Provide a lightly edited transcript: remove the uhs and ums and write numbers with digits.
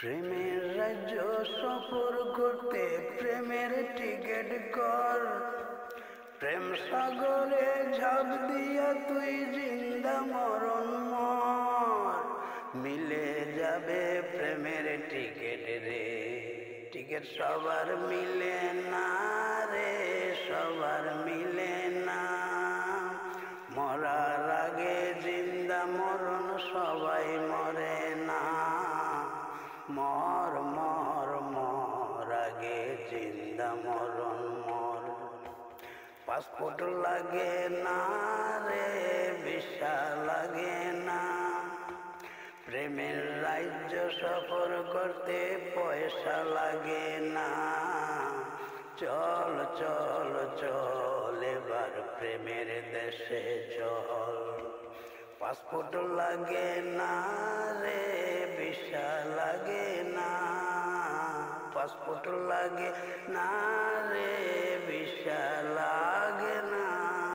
প্রেমের রাজ্য সফর করতে প্রেমের টিকিট কর, প্রেম সাগরে ঝাঁপ দিয়া তুই জিন্দা মরণ মর, মিলে যাবে প্রেমের টিকিট রে। টিকিট সবার মিলে না রে, সবার মিলে না, মরার আগে জিন্দা মরণ সবাই মরে না, মর মর মর আগে জিন্দা মরণ মর। পাসপোর্ট লাগে না রে, ভিসা লাগে না, প্রেমের রাজ্য সফর করতে পয়সা লাগে না। চল চল চল এবার প্রেমের দেশে চল, পাসপোর্ট লাগে না রে, ভিসা লাগে না, পাসপোর্ট লাগে না রে,